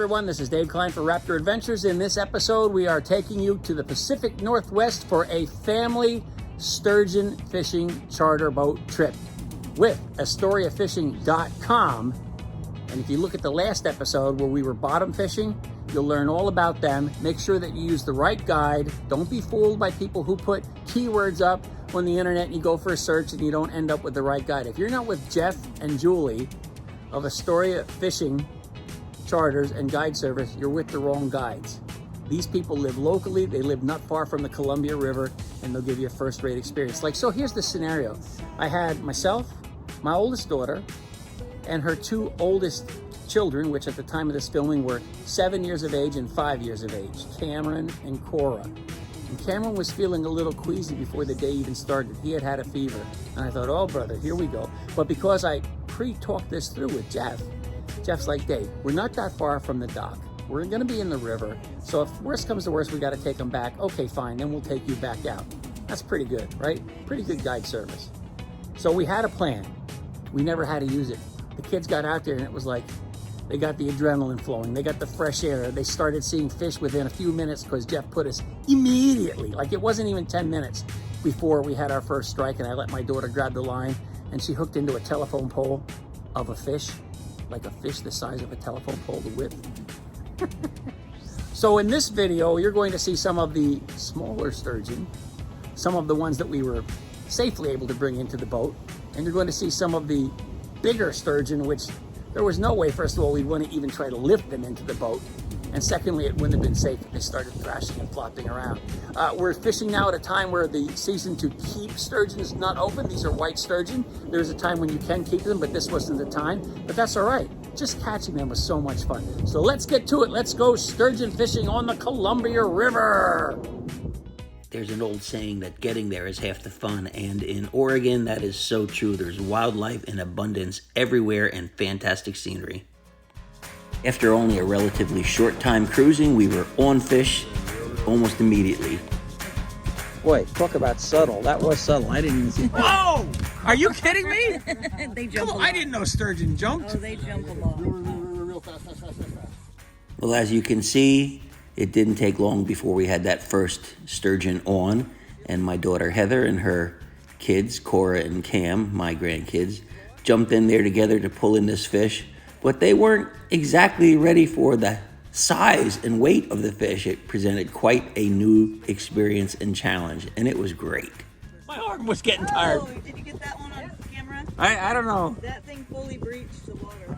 everyone, this is Dave Kline for RAPTR Adventures. In this episode, we are taking you to the Pacific Northwest for a family sturgeon fishing charter boat trip with AstoriaFishing.com. And if you look at the last episode where we were bottom fishing, you'll learn all about them. Make sure that you use the right guide. Don't be fooled by people who put keywords up on the internet and you go for a search and you don't end up with the right guide. If you're not with Jeff and Julie of Astoria Fishing Charters and Guide Service, you're with the wrong guides. These people live locally, they live not far from the Columbia River, and they'll give you a first-rate experience. Like, so here's the scenario. I had myself, my oldest daughter, and her two oldest children, which at the time of this filming were 7 years of age and 5 years of age, Cameron and Cora. And Cameron was feeling a little queasy before the day even started. He had had a fever. And I thought, oh brother, here we go. But because I pre-talked this through with Jeff, Jeff's like, Dave, we're not that far from the dock. We're gonna be in the river. So if worst comes to worst, we gotta take them back. Okay, fine, then we'll take you back out. That's pretty good, right? Pretty good guide service. So we had a plan. We never had to use it. The kids got out there and it was like, they got the adrenaline flowing. They got the fresh air. They started seeing fish within a few minutes because Jeff put us immediately, like it wasn't even 10 minutes before we had our first strike, and I let my daughter grab the line and she hooked into a telephone pole of a fish, like a fish the size of a telephone pole, the width. So in this video, you're going to see some of the smaller sturgeon, some of the ones that we were safely able to bring into the boat, and you're going to see some of the bigger sturgeon, which there was no way, first of all, we'd want to even try to lift them into the boat. And secondly, it wouldn't have been safe if they started thrashing and flopping around. We're fishing now at a time where the season to keep sturgeon is not open. These are white sturgeon. There's a time when you can keep them, but this wasn't the time. But that's all right. Just catching them was so much fun. So let's get to it. Let's go sturgeon fishing on the Columbia River. There's an old saying that getting there is half the fun, and in Oregon, that is so true. There's wildlife in abundance everywhere and fantastic scenery. After only a relatively short time cruising, we were on fish almost immediately. Boy, talk about subtle. That was subtle. I didn't even see. Whoa! Are you kidding me? They jump. I didn't know sturgeon jumped. Oh, they jump a lot. Real fast. Well, as you can see, it didn't take long before we had that first sturgeon on, and my daughter Heather and her kids, Cora and Cam, my grandkids, jumped in there together to pull in this fish, but they weren't exactly ready for the size and weight of the fish. It presented quite a new experience and challenge, and it was great. My arm was getting tired. Oh, did you get that one on camera? I don't know. That thing fully breached the water.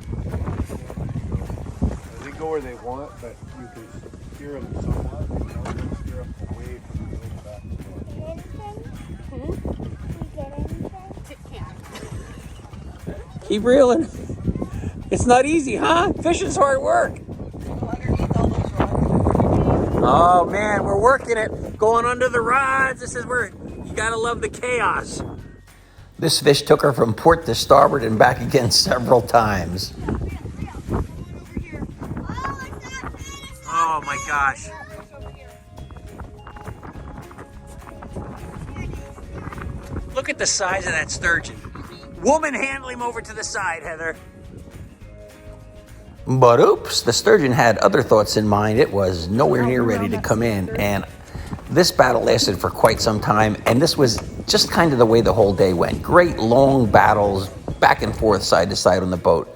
They go where they want, but you can steer them somewhat. You know, you can steer them away from the back. Keep reeling. It's not easy, huh? Fishing's hard work. Underneath all those rocks. Oh man, we're working it. Going under the rods. This is where you gotta love the chaos. This fish took her from port to starboard and back again several times. Oh my gosh. Look at the size of that sturgeon. Woman, handle him over to the side, Heather. But oops, the sturgeon had other thoughts in mind. It was nowhere near ready to come in. And this battle lasted for quite some time. And this was just kind of the way the whole day went. Great long battles, back and forth, side to side on the boat.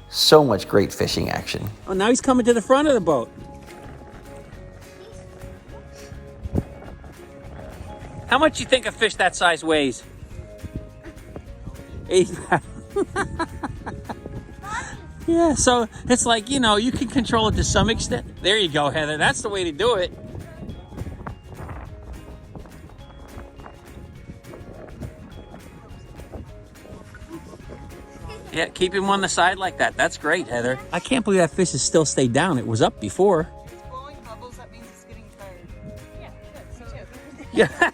So much great fishing action. Oh, now he's coming to the front of the boat. How much do you think a fish that size weighs? 8 pounds. Yeah, so it's like, you know, you can control it to some extent. There you go, Heather. That's the way to do it. Yeah, keep him on the side like that. That's great, Heather. I can't believe that fish has still stayed down. It was up before. It's blowing bubbles. That means it's getting tired. Yeah.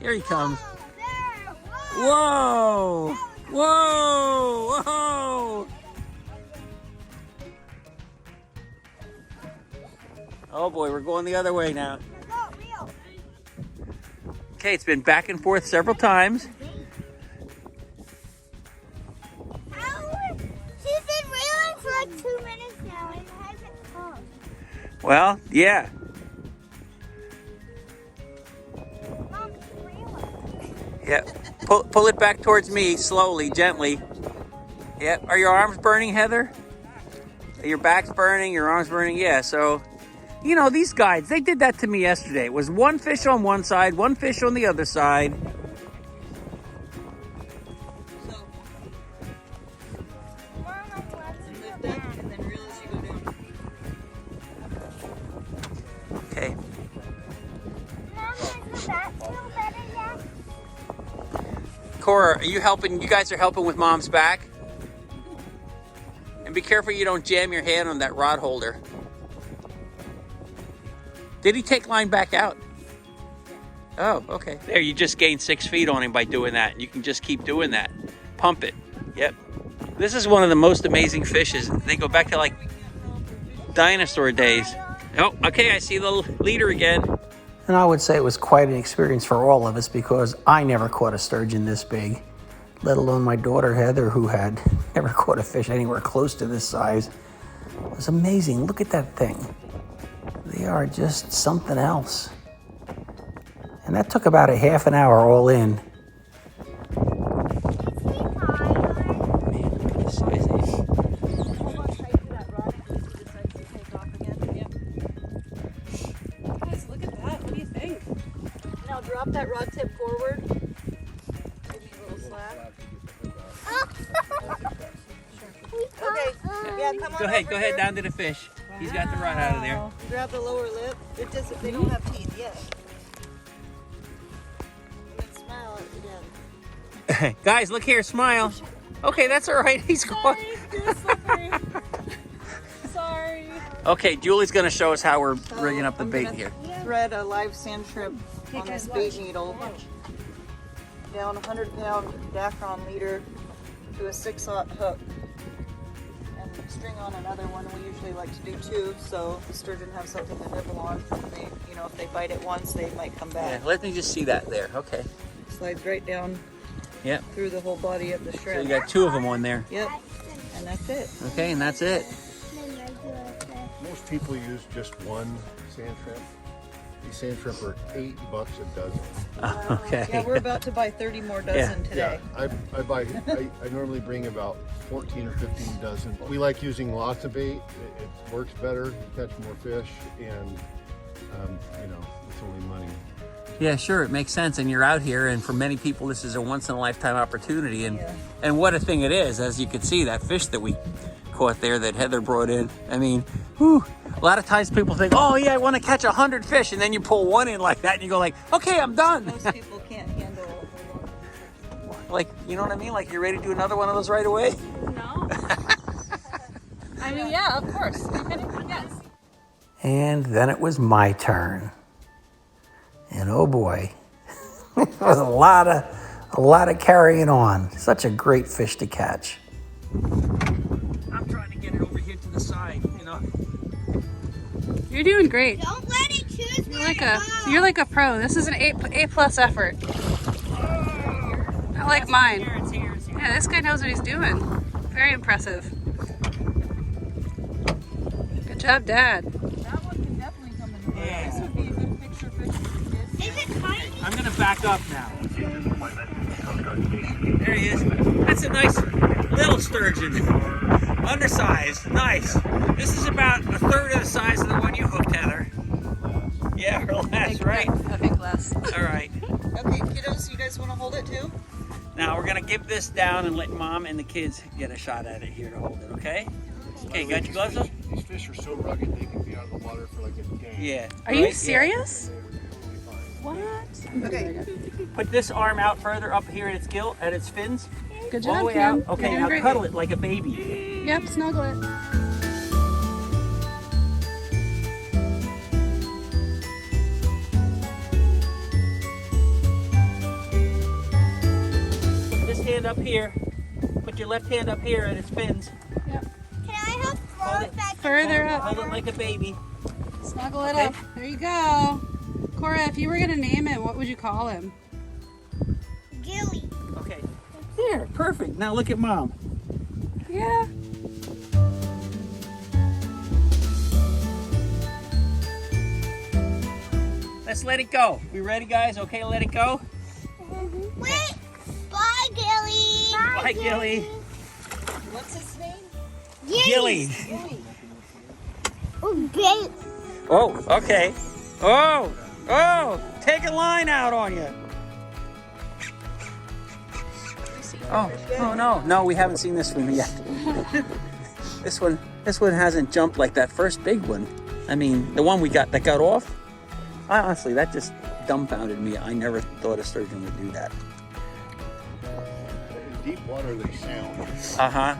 Here he comes. Whoa! Whoa! Whoa! Oh boy, we're going the other way now. Okay, it's been back and forth several times. She's been reeling Well, yeah. Yeah. Pull it back towards me slowly, gently. Yeah. Are your arms burning, Heather? Your back's burning, your arms burning? Yeah, so, you know, these guides, they did that to me yesterday. It was one fish on one side, one fish on the other side. Okay. Cora, are you helping? You guys are helping with Mom's back? And be careful you don't jam your hand on that rod holder. Did he take line back out? Oh, okay. There, you just gained 6 feet on him by doing that. You can just keep doing that. Pump it. Yep. This is one of the most amazing fishes. They go back to like dinosaur days. Oh, okay, I see the leader again. And I would say it was quite an experience for all of us because I never caught a sturgeon this big, let alone my daughter Heather, who had never caught a fish anywhere close to this size. It was amazing. Look at that thing. They are just something else. And that took about a half an hour all in. Man, look at the size of these. Guys, look at that. What do you think? Now drop that rod tip forward. Give me a little slap. Okay. Yeah, come on. Go ahead, over go ahead here. down to the fish. He's got the rod out of there. Grab the lower lip. It doesn't. They don't have teeth yet. And then smile at the end. Guys, look here, smile. Okay, that's all right. He's caught. You're slippery. Sorry. Okay, Julie's gonna show us how we're rigging up the I'm bait gonna here. Thread a live sand shrimp on this bait needle down 100-pound Dacron leader to a 6/0 hook, and string on another one. We usually like to do 2, so the sturgeon have something to nibble on. They, you know, if they bite it once, they might come Yeah, back. let me just see that there. Okay. Slides right down Yep. through the whole body of the So shrimp. you got 2 of them on there. Yep, and that's it. Okay, and that's it. Most people use just one sand shrimp. These sand shrimp are $8 a dozen. Okay. Yeah, we're about to buy 30 more dozen today. Yeah, I normally bring about 14 or 15 dozen. We like using lots of bait. It works better, catch more fish, and you know, it's only money. Yeah, sure, it makes sense. And you're out here, and for many people, this is a once-in-a-lifetime opportunity. And Yeah. and what a thing it is, as you can see, that fish that we caught there that Heather brought in. I mean, whew, a lot of times people think, oh yeah, I want to catch 100 fish, and then you pull one in like that, and you go like, okay, I'm done. Most people can't handle a whole lot. Like, you know what I mean? Like, you're ready to do another one of those right away? No. I mean, yeah, of course. Yes. And then it was my turn. And oh boy, it was a lot of carrying on. Such a great fish to catch. I'm trying to get it over here to the side, you know. You're doing great. Don't let it choose You're like a pro. This is an A+ effort. Not like mine. It's here. Yeah, this guy knows what he's doing. Very impressive. Good job, Dad. That one can definitely come in the boat. Yeah. This would be a good picture fish for kids. Is it tiny? I'm gonna back up now. There he is. That's a nice little sturgeon. Undersized, nice. This is about a third of the size of the one you hooked, Heather. Yeah, or less, right? I think less. All right. Okay, kiddos, you guys want to hold it too? Now we're gonna give this down and let Mom and the kids get a shot at it here to hold it, okay? Okay, got your gloves on? These fish are so rugged they can be out of the water for like a day. Yeah. Are you right? serious? They were totally fine. What? Okay. Yeah. Put this arm out further up here at its gill, at its fins. Good All the job, way Cam. out. Okay, You're now doing great. cuddle it like a baby. Yep, snuggle it. Put this hand up here. Put your left hand up here at its fins. Yep. Can I help throw it back? Further up. Hold it like a baby. Snuggle it Okay. up. There you go. Cora, if you were gonna name it, what would you call him? Gilly. Okay. There, perfect. Now look at Mom. Yeah. Let's let it go. We ready, guys? Okay to let it go? Wait. Bye, Gilly. Bye, Gilly. What's his name? Gilly. Oh, Gilly. Oh, okay. Oh, take a line out on you. Oh, no, we haven't seen this one yet. This one hasn't jumped like that first big one. I mean, the one we got that got off. Honestly, that just dumbfounded me. I never thought a sturgeon would do that. In deep water, they sound.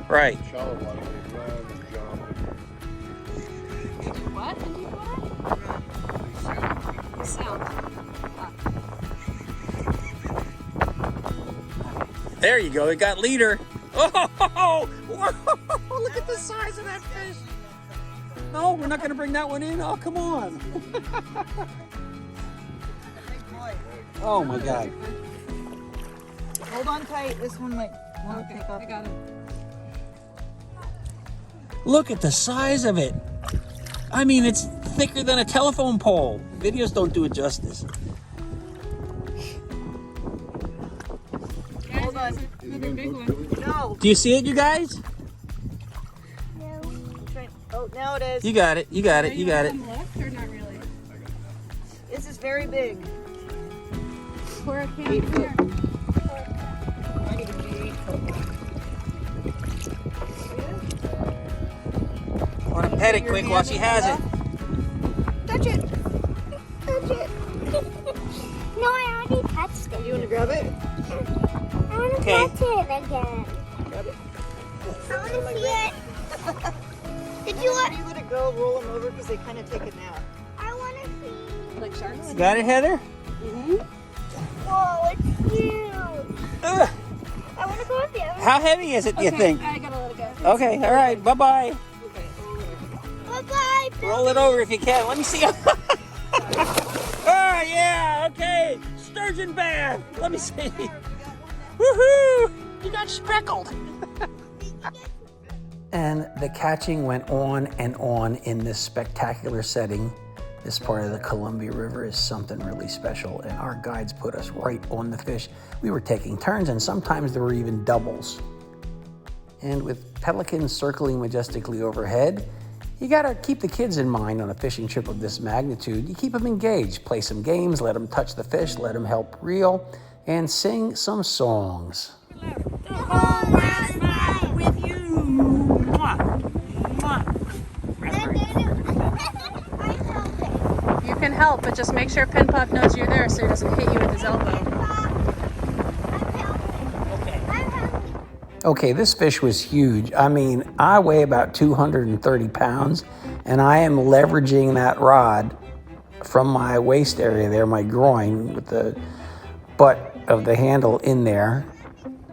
Right. In shallow water, they run and jump. What? In deep water? Sound. There you go. It got leader. Oh, whoa, look at the size of that fish. No, we're not going to bring that one in. Oh, come on. Oh my God. Hold on tight. This one might want to take off. I got it. Look at the size of it. I mean, it's thicker than a telephone pole. Videos don't do it justice. Hold on. Another big one. No. Do you see it, you guys? Oh, now it is. You got it. On the left or not really? This is very big. Pour a can here. Might even be 8 foot. Want to pet it quick while she has it. Touch it. Touch it. No, I already touched it. You want to grab it? I want to Okay. touch it again. Grab it. I want to see it. Did you Where want? do you let it go? Roll them over because they kind of take a nap. I want to see. Like sharks? Got it, Heather? Whoa, it's huge. Ugh. I want to go with you. How heavy is it, do you think? I gotta let it go. Okay, all right, bye-bye. Bye bye. Roll it over if you can. Let me see. Oh, yeah, okay. Sturgeon bath. Let me see. Woohoo! You got speckled. And the catching went on and on in this spectacular setting. This part of the Columbia River is something really special, and our guides put us right on the fish. We were taking turns, and sometimes there were even doubles. And with pelicans circling majestically overhead, you gotta keep the kids in mind on a fishing trip of this magnitude. You keep them engaged, play some games, let them touch the fish, let them help reel, and sing some songs. The whole last night With you. Mwah. Mwah. You can help, but just make sure Pin Pop knows you're there so he doesn't hit you with his elbow. Okay, this fish was huge. I mean, I weigh about 230 pounds, and I am leveraging that rod from my waist area there, my groin, with the butt of the handle in there.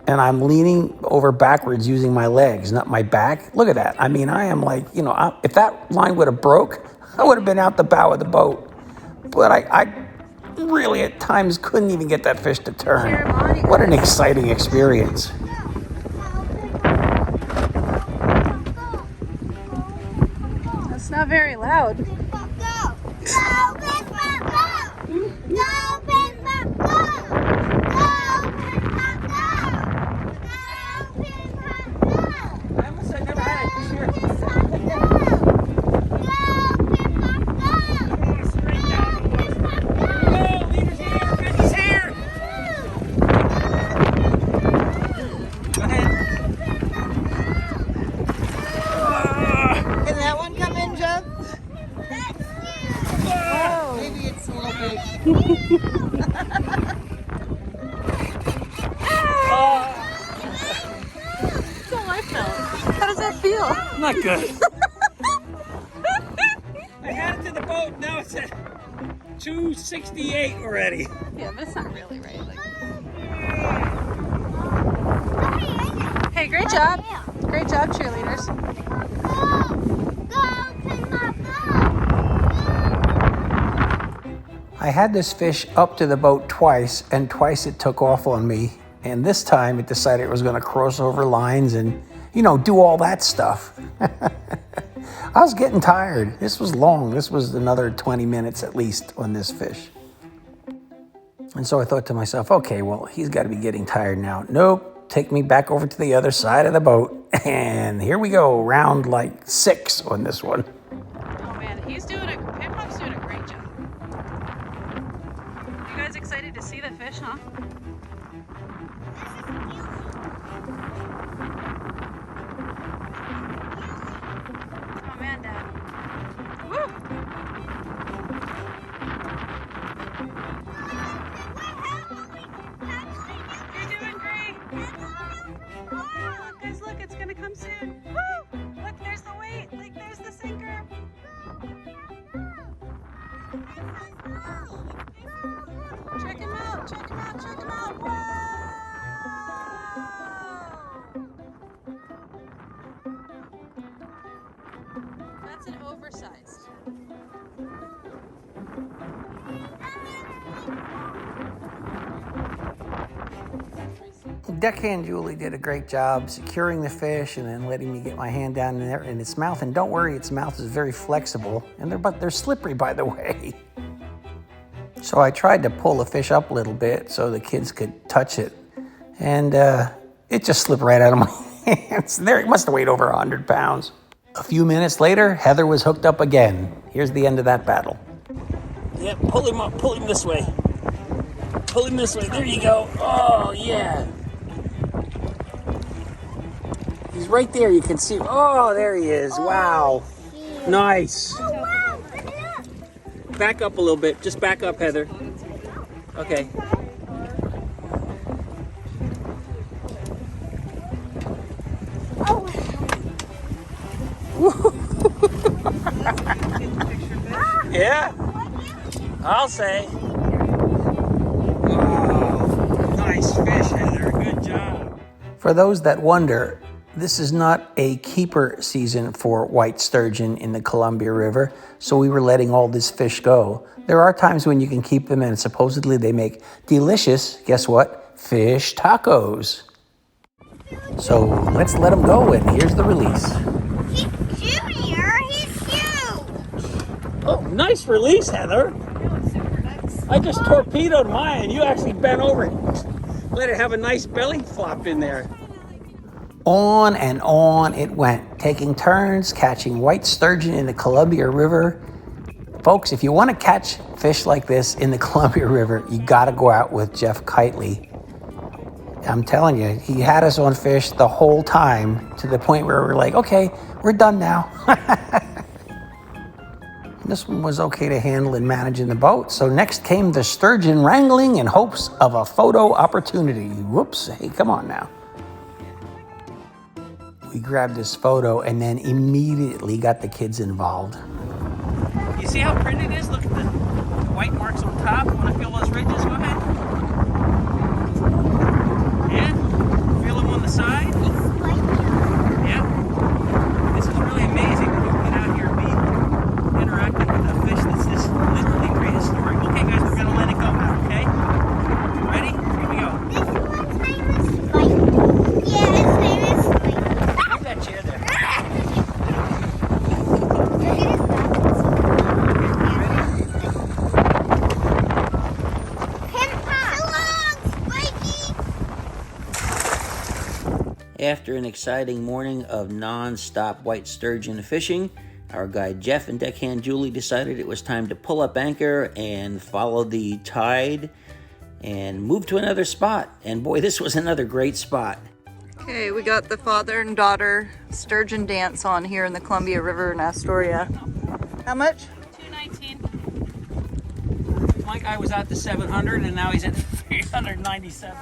And I'm leaning over backwards using my legs, not my back. Look at that. I mean, I am like, if that line would have broke, I would have been out the bow of the boat. But I really at times couldn't even get that fish to turn. What an exciting experience. That's not very loud. Go! Go, Pin Pop, go! Go, Pin Pop, go! Go, Pin Pop, go! Go, Pin Pop, go! I almost said never had a fish here. Go, Pin Pop, go! Straight down. Oh, leader's here, fish is here. Go ahead. Can that one come in, Jeff? Oh. Maybe it's a little big. That's how I felt. How does that feel? Not good. I got it to the boat. Now it's at 268 already. Yeah, but it's not really right. Hey, great job. Great job, cheerleaders. I had this fish up to the boat twice, and twice it took off on me. And this time it decided it was going to cross over lines and, do all that stuff. I was getting tired. This was long. This was another 20 minutes at least on this fish. And so I thought to myself, okay, well, he's got to be getting tired now. Nope, take me back over to the other side of the boat. And here we go, round like 6 on this one. Oh man, Pin-Pop's doing a great job. You guys excited to see the fish, huh? Oh man, Dad. Woo! You're doing great. Guys, look, it's gonna come soon. Woo! Look, there's the weight. Like, there's the sinker. Check him out, check him out, check him out. Whoa! That's an oversized. Deckhand Julie did a great job securing the fish and then letting me get my hand down in there in its mouth. And don't worry, its mouth is very flexible, and they're slippery, by the way. So I tried to pull the fish up a little bit so the kids could touch it, and it just slipped right out of my hands. There, it must have weighed over 100 pounds. A few minutes later, Heather was hooked up again. Here's the end of that battle. Yep, pull him up, pull him this way. Pull him this way, there you go. Oh, yeah. He's right there, you can see. Oh, there he is, wow. Nice. Oh, wow, look it up. Back up a little bit, just back up, Heather. Okay. Oh, Yeah, I'll say. Oh, nice fish, Heather. Good job. For those that wonder, this is not a keeper season for white sturgeon in the Columbia River, so we were letting all this fish go. There are times when you can keep them, and supposedly they make delicious, guess what, fish tacos. So let's let them go, and here's the release. Junior, he's huge. Oh, nice release, Heather. I just torpedoed mine, and you actually bent over and let it have a nice belly flop in there. On and on it went, taking turns catching white sturgeon in the Columbia River. Folks, if you want to catch fish like this in the Columbia River, you got to go out with Jeff Keightley. I'm telling you, he had us on fish the whole time to the point where we're like, okay, we're done now. This one was okay to handle and manage in the boat. So next came the sturgeon wrangling in hopes of a photo opportunity. Whoops, hey, come on now. We grabbed this photo and then immediately got the kids involved. You see how pretty it is? Look at the white marks on top. Want to feel those ridges? Go ahead. Yeah? Feel them on the side? Yeah? This is really amazing when you get out here and be interacting with a fish that's this literally prehistoric. Okay, guys, we're going to let it go now, okay? Ready? Here we go. This one's name is Spike. Yeah, his name is Spike. Leave that chair there. After an exciting morning of non-stop white sturgeon fishing, our guide Jeff and deckhand Julie decided it was time to pull up anchor and follow the tide and move to another spot. And boy, this was another great spot. Okay, we got the father and daughter sturgeon dance on here in the Columbia River in Astoria. How much? $2.19. My guy was out to 700 and now he's at 397.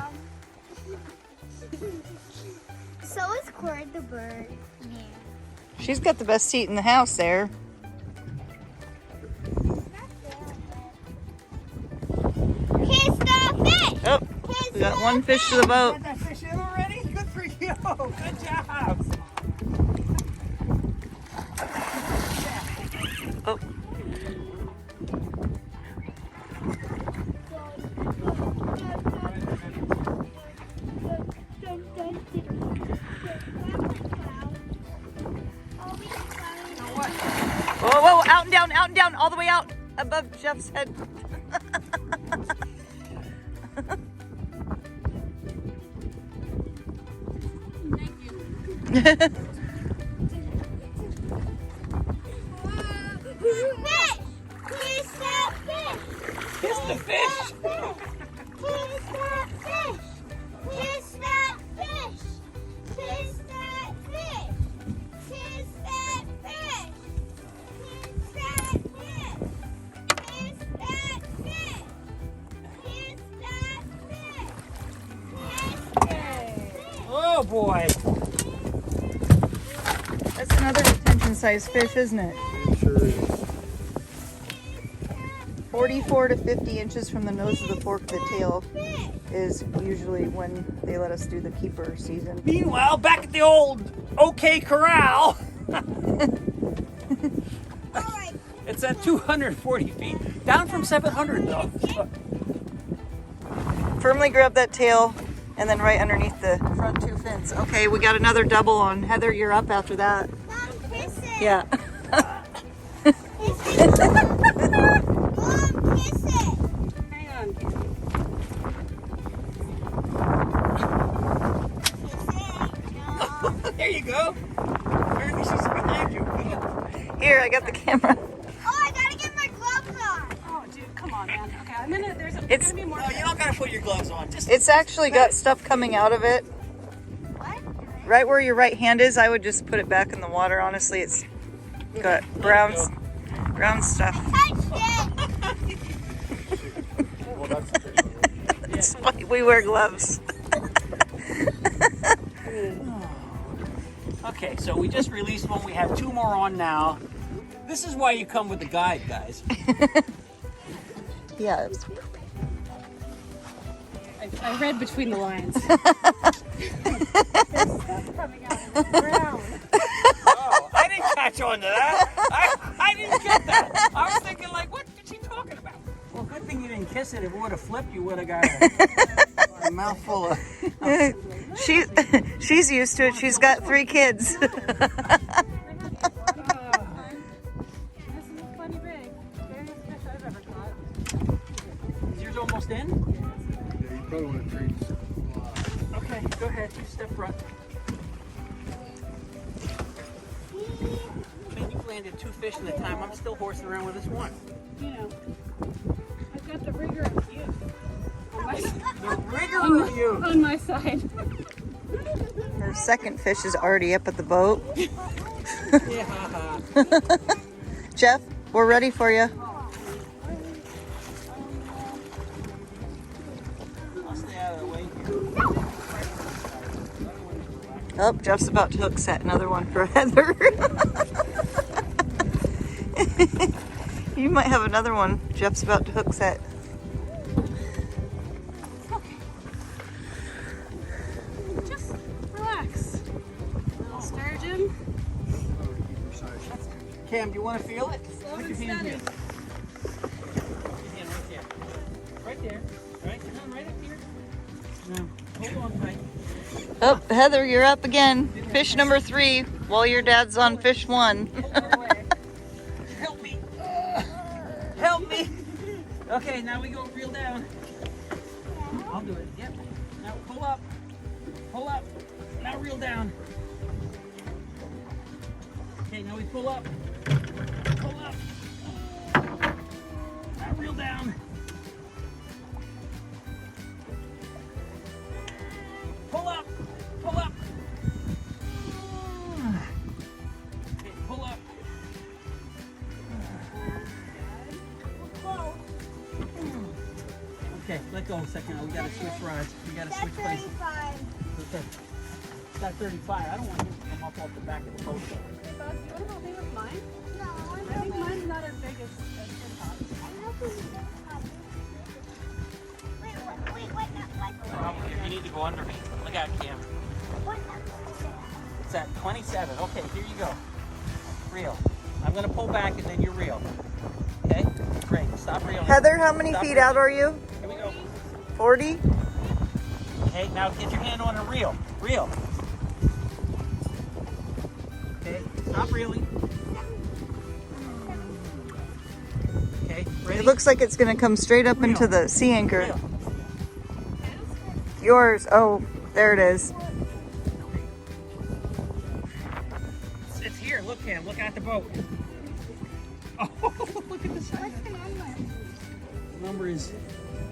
So is Corey the bird. Yeah. She's got the best seat in the house there. Can't stop it. Oh, we got one fish to the boat. Got that fish in already? Good for you. Good job. Oh. Whoa, whoa, out and down, all the way out above Jeff's head. Thank you. Fish! Kiss that fish! Kiss the fish. Kiss that fish! Kiss that fish! Kiss that fish! Kiss that fish! Kiss that fish! Kiss that fish! Kiss that fish! Oh boy. That's another detention size fish, isn't it? Sure is. 44 to 50 inches from the nose of the fork of the tail is usually when they let us do the keeper season. Meanwhile, back at the old OK Corral, it's at 240 feet, down from 700 though. Firmly grab that tail and then right underneath the front two fins. Okay, we got another double on. Heather, you're up after that. Mom, kiss it! Yeah. Mom, kiss it! Hang on. There you go. Apparently she's behind you. Here, I got the camera. Oh, I gotta get my gloves on! Oh, dude, come on, man. Okay, I'm gonna. There's It's- gonna be more. No, you don't gotta put your gloves on. Just It's actually got stuff coming out of it. What? Right where your right hand is, I would just put it back in the water. Honestly, it's got brown stuff. Touched it! Well, that's That's why we wear gloves. Okay, so we just released one. We have 2 more on now. This is why you come with the guide, guys. Yeah. I read between the lines. There's stuff coming out of the ground. Oh, I didn't catch on to that. I didn't get that. I was thinking, like, what is she talking about? Well, good thing you didn't kiss it. If it would have flipped, you would have got a mouthful of. She's used to it. She's got 3 kids. This is plenty big. Biggest fish I've ever caught. Is yours almost in? yeah, you probably want to treat. Okay, go ahead. You step front. Man, you've landed 2 fish in the time. I'm still horsing around with this one. You know, I've got the rigor of youth on my, The rigor on of you. my, on my side. Her second fish is already up at the boat. Yeah. Jeff, we're ready for you. I'll stay out of the way here. Oh, Jeff's about to hook set another one for Heather. You might have another one. Jeff's about to hook set. Just relax. Little sturgeon. Cam, do you want to feel it? Slow Put and your hand steady. here. Put your hand right there. Right there. Right? Your hand right up here. Now, hold on tight. Oh, Heather, you're up again. Fish number 3 while your dad's on fish 1. Help me. Help me. Okay, now we go reel down. I'll do it. Yep. Now pull up. Pull up. Now reel down. Okay, now we pull up. Pull up. Now reel down. Pull up. Pull up. Okay, pull up. Okay, let go a second. We gotta switch rides. We gotta switch places. 35. Okay. It's got 35. I don't want him to come up off the back of the boat. Hey, Bob, do you want to help me with mine? No, I think mine's not as big as You need to go under me. Look out, Cam. It's at 27. Okay, here you go. Reel. I'm gonna pull back and then you reel. Okay? Great. Stop reeling. Heather, how many Stop feet reeling. out are you? Here we go. 40? Okay, now get your hand on a reel. Reel. Okay, stop reeling. Okay, ready? It looks like it's going to come straight up into the sea anchor. Reel. Yours. Oh, there it is. It's here. Look, Cam. Look at the boat. Oh, look at the size. What's the number? The number is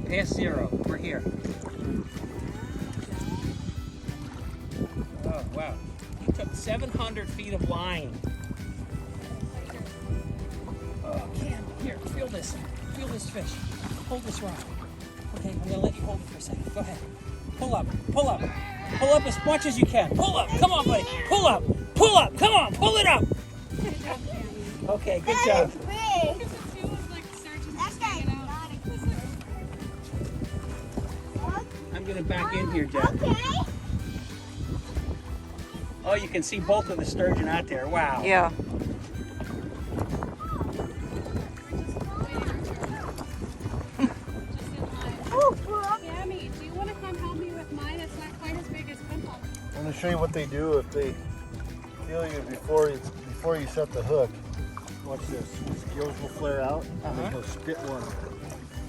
past 0. We're here. Oh, wow. We took 700 feet of line. Oh, Cam, here, feel this. Feel this fish. Hold this rod. Okay, I'm gonna let you hold it for a second. Go ahead. Pull up, pull up. Pull up as much as you can. Pull up, come on, buddy. Pull up, come on, pull it up. Okay, good job. I'm gonna back in here, Jeff. Okay. Oh, you can see both of the sturgeon out there. Wow. Yeah. Yummy. Do you want to come help me with mine? It's not quite as big as Pimple. I'm going to show you what they do if they feel you before you set the hook. Watch this. His gills will flare out, and then he'll spit one.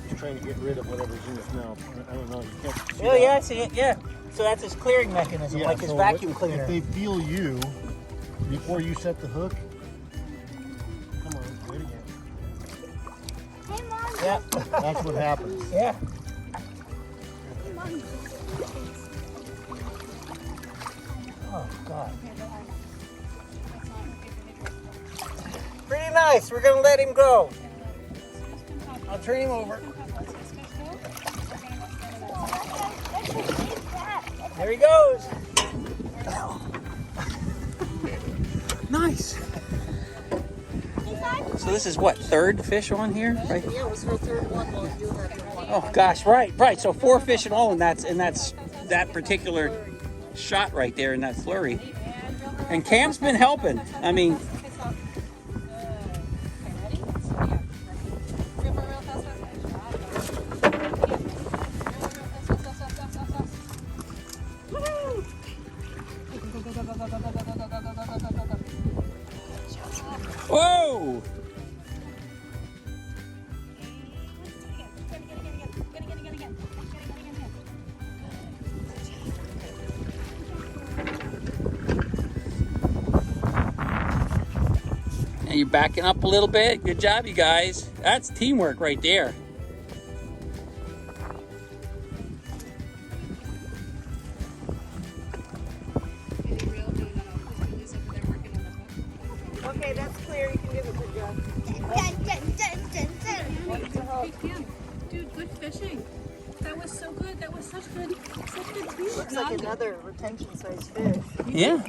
He's trying to get rid of whatever's in his mouth. I don't know. You can't see Oh, that. yeah, I see it. Yeah. So that's his clearing mechanism, like his so vacuum cleaner. If they feel you before you set the hook, come on, do it again. Hey, Mom. Yeah. That's what happens. Yeah. Oh, God. Pretty nice. We're going to let him go. I'll turn him over. There he goes. Nice. So this is what, third fish on here, right? Yeah, it was her third one while you had your one. Oh gosh, right. So 4 fish in all, and that's that particular shot right there in that flurry. And Cam's been helping. I mean, whoa! And you're backing up a little bit. Good job, you guys. That's teamwork right there. Okay, that's clear. You can give it to Jeff. Hey, Cam. Dude, good fishing. That was so good. That was such good teamwork. Looks like another retention-sized fish. Yeah.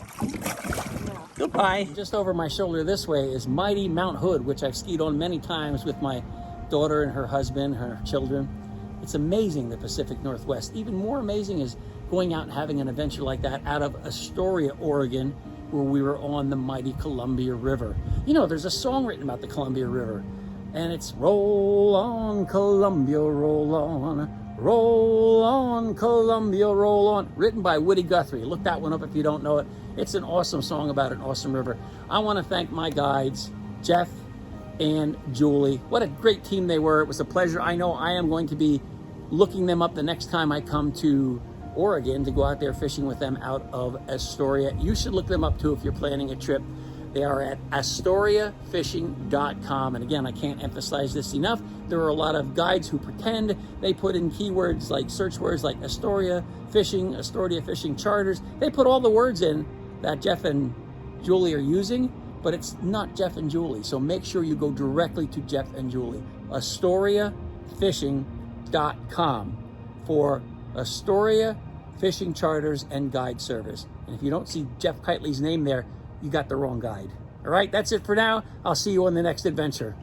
Goodbye. Just over my shoulder this way is mighty Mount Hood, which I've skied on many times with my daughter and her husband, her children. It's amazing, the Pacific Northwest. Even more amazing is going out and having an adventure like that out of Astoria, Oregon, where we were on the mighty Columbia River. You know, there's a song written about the Columbia River, and it's roll on Columbia, roll on Columbia, roll on, written by Woody Guthrie. Look that one up if you don't know it. It's an awesome song about an awesome river. I want to thank my guides, Jeff and Julie. What a great team they were. It was a pleasure. I know I am going to be looking them up the next time I come to Oregon to go out there fishing with them out of Astoria. You should look them up too if you're planning a trip. They are at AstoriaFishing.com. And again, I can't emphasize this enough. There are a lot of guides who pretend they put in keywords like search words like Astoria Fishing, Astoria Fishing Charters. They put all the words in that Jeff and Julie are using, but it's not Jeff and Julie. So make sure you go directly to Jeff and Julie. AstoriaFishing.com for Astoria Fishing Charters and Guide Service. And if you don't see Jeff Keightley's name there, you got the wrong guide. All right, that's it for now. I'll see you on the next adventure.